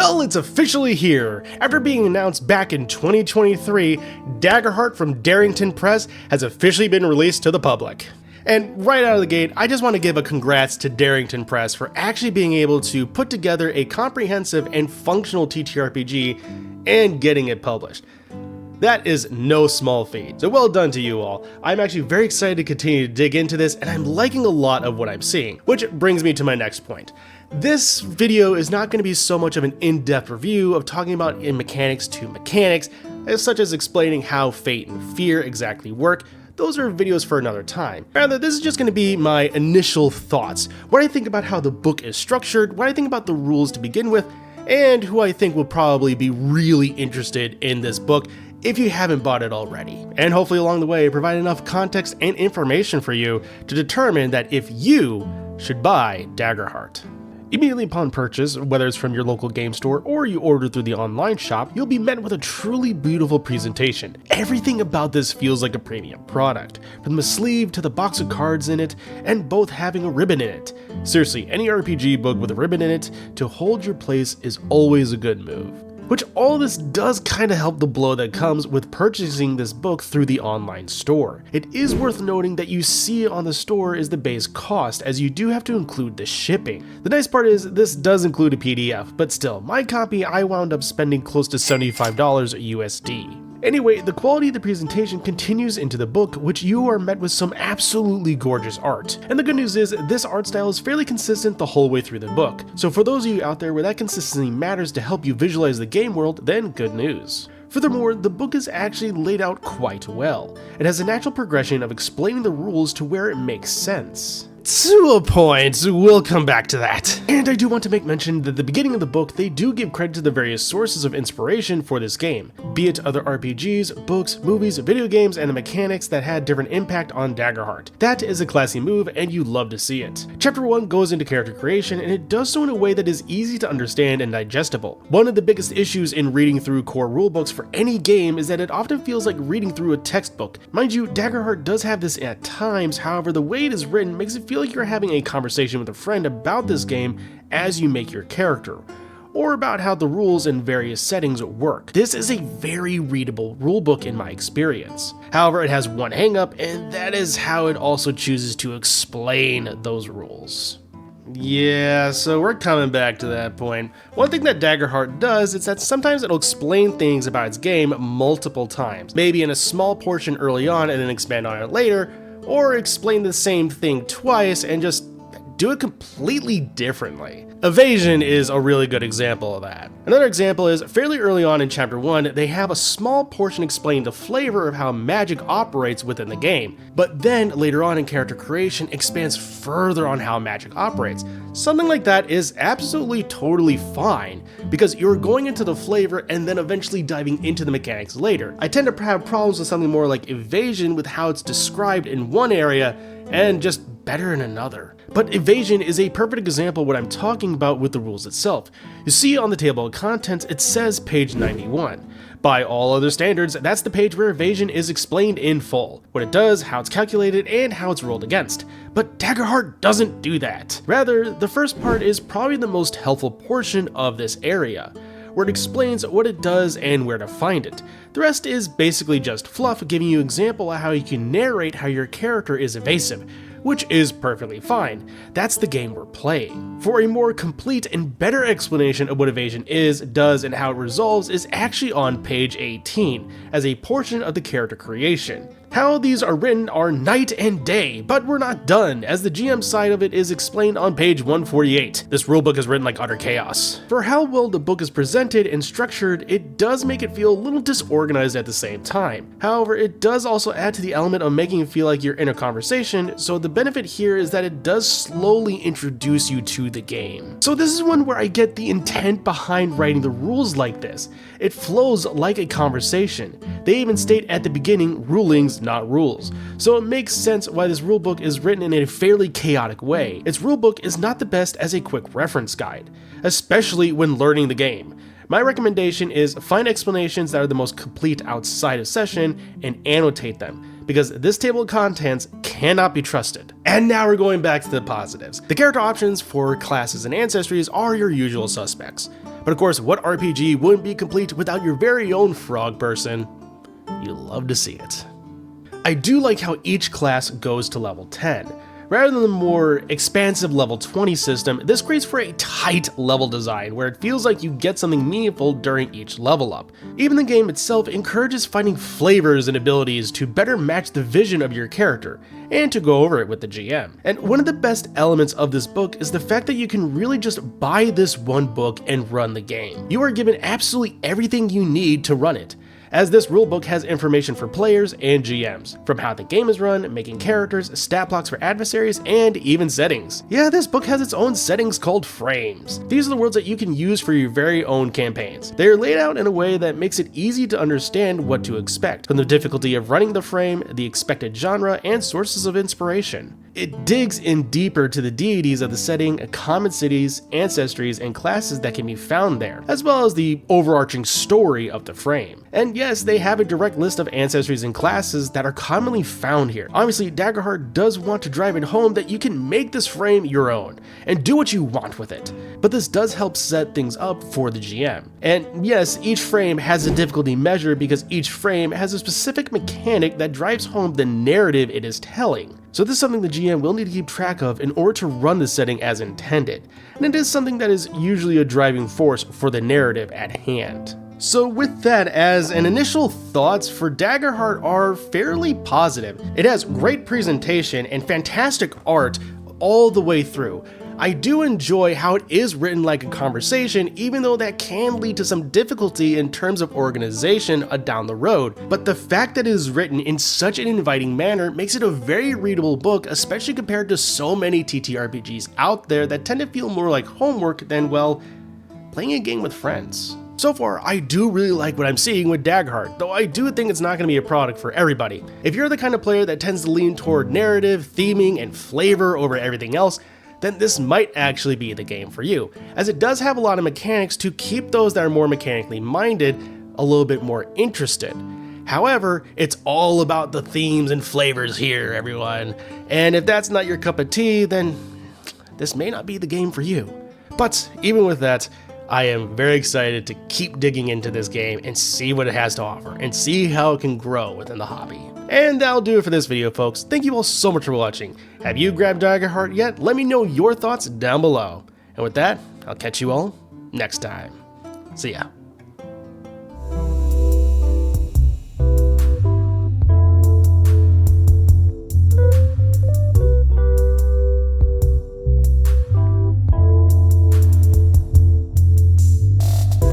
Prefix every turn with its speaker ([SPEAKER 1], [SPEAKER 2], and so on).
[SPEAKER 1] Well, it's officially here! After being announced back in 2023, Daggerheart from Darrington Press has officially been released to the public. And right out of the gate, I just want to give a congrats to Darrington Press for actually being able to put together a comprehensive and functional TTRPG and getting it published. That is no small feat, so well done to you all. I'm actually very excited to continue to dig into this, and I'm liking a lot of what I'm seeing. Which brings me to my next point. This video is not going to be so much of an in-depth review of talking about mechanics to mechanics, such as explaining how Fate and Fear exactly work. Those are videos for another time. Rather, this is just going to be my initial thoughts, what I think about how the book is structured, what I think about the rules to begin with, and who I think will probably be really interested in this book if you haven't bought it already. And hopefully along the way provide enough context and information for you to determine that if you should buy Daggerheart. Immediately upon purchase, whether it's from your local game store or you order through the online shop, you'll be met with a truly beautiful presentation. Everything about this feels like a premium product, from the sleeve to the box of cards in it, and both having a ribbon in it. Seriously, any RPG book with a ribbon in it to hold your place is always a good move. Which all this does kinda help the blow that comes with purchasing this book through the online store. It is worth noting that you see on the store is the base cost, as you do have to include the shipping. The nice part is this does include a PDF, but still, my copy I wound up spending close to $75 USD. Anyway, the quality of the presentation continues into the book, which you are met with some absolutely gorgeous art. And the good news is, this art style is fairly consistent the whole way through the book. So for those of you out there where that consistency matters to help you visualize the game world, then good news. Furthermore, the book is actually laid out quite well. It has a natural progression of explaining the rules to where it makes sense. To a point, we'll come back to that. And I do want to make mention that at the beginning of the book, they do give credit to the various sources of inspiration for this game, be it other RPGs, books, movies, video games, and the mechanics that had different impact on Daggerheart. That is a classy move, and you love to see it. Chapter 1 goes into character creation, and it does so in a way that is easy to understand and digestible. One of the biggest issues in reading through core rulebooks for any game is that it often feels like reading through a textbook. Mind you, Daggerheart does have this at times, however the way it is written makes it feel like you're having a conversation with a friend about this game as you make your character, or about how the rules in various settings work. This is a very readable rulebook in my experience. However, it has one hang-up, and that is how it also chooses to explain those rules. Yeah, so we're coming back to that point. One thing that Daggerheart does is that sometimes it'll explain things about its game multiple times, maybe in a small portion early on and then expand on it later, or explain the same thing twice and just do it completely differently. Evasion is a really good example of that. Another example is, fairly early on in chapter 1, they have a small portion explaining the flavor of how magic operates within the game, but then later on in character creation expands further on how magic operates. Something like that is absolutely totally fine, because you're going into the flavor and then eventually diving into the mechanics later. I tend to have problems with something more like Evasion with how it's described in one area and just better in another. But Evasion is a perfect example of what I'm talking about with the rules itself. You see on the table of contents, it says page 91. By all other standards, that's the page where Evasion is explained in full, what it does, how it's calculated, and how it's rolled against. But Daggerheart doesn't do that. Rather, the first part is probably the most helpful portion of this area, where it explains what it does and where to find it. The rest is basically just fluff, giving you an example of how you can narrate how your character is evasive, which is perfectly fine. That's the game we're playing. For a more complete and better explanation of what evasion is, does, and how it resolves is actually on page 18, as a portion of the character creation. How these are written are night and day, but we're not done, as the GM side of it is explained on page 148. This rulebook is written like utter chaos. For how well the book is presented and structured, it does make it feel a little disorganized at the same time. However, it does also add to the element of making it feel like you're in a conversation, so the benefit here is that it does slowly introduce you to the game. So this is one where I get the intent behind writing the rules like this. It flows like a conversation. They even state at the beginning, rulings, not rules. So it makes sense why this rulebook is written in a fairly chaotic way. Its rulebook is not the best as a quick reference guide, especially when learning the game. My recommendation is find explanations that are the most complete outside of session and annotate them. because this table of contents cannot be trusted. And now we're going back to the positives. The character options for classes and ancestries are your usual suspects. But of course, what RPG wouldn't be complete without your very own frog person? You love to see it. I do like how each class goes to level 10. Rather than the more expansive level 20 system, this creates for a tight level design where it feels like you get something meaningful during each level up. Even the game itself encourages finding flavors and abilities to better match the vision of your character, and to go over it with the GM. And one of the best elements of this book is the fact that you can really just buy this one book and run the game. You are given absolutely everything you need to run it, as this rulebook has information for players and GMs, from how the game is run, making characters, stat blocks for adversaries, and even settings. Yeah, this book has its own settings called frames. These are the worlds that you can use for your very own campaigns. They are laid out in a way that makes it easy to understand what to expect, from the difficulty of running the frame, the expected genre, and sources of inspiration. It digs in deeper to the deities of the setting, common cities, ancestries, and classes that can be found there, as well as the overarching story of the frame. And yes, they have a direct list of ancestries and classes that are commonly found here. Obviously, Daggerheart does want to drive it home that you can make this frame your own, and do what you want with it. But this does help set things up for the GM. And yes, each frame has a difficulty measure because each frame has a specific mechanic that drives home the narrative it is telling. So this is something the GM will need to keep track of in order to run the setting as intended, and it is something that is usually a driving force for the narrative at hand. So with that, as an initial thoughts for Daggerheart are fairly positive. It has great presentation and fantastic art all the way through. I do enjoy how it is written like a conversation, even though that can lead to some difficulty in terms of organization down the road. But the fact that it is written in such an inviting manner makes it a very readable book, especially compared to so many TTRPGs out there that tend to feel more like homework than, well, playing a game with friends. So far, I do really like what I'm seeing with Daggerheart, though I do think it's not going to be a product for everybody. If you're the kind of player that tends to lean toward narrative, theming, and flavor over everything else, then this might actually be the game for you, as it does have a lot of mechanics to keep those that are more mechanically minded a little bit more interested. However, it's all about the themes and flavors here, everyone, and if that's not your cup of tea, then this may not be the game for you. But even with that, I am very excited to keep digging into this game and see what it has to offer, and see how it can grow within the hobby. And that'll do it for this video, folks. Thank you all so much for watching. Have you grabbed Daggerheart yet? Let me know your thoughts down below. And with that, I'll catch you all next time. See ya.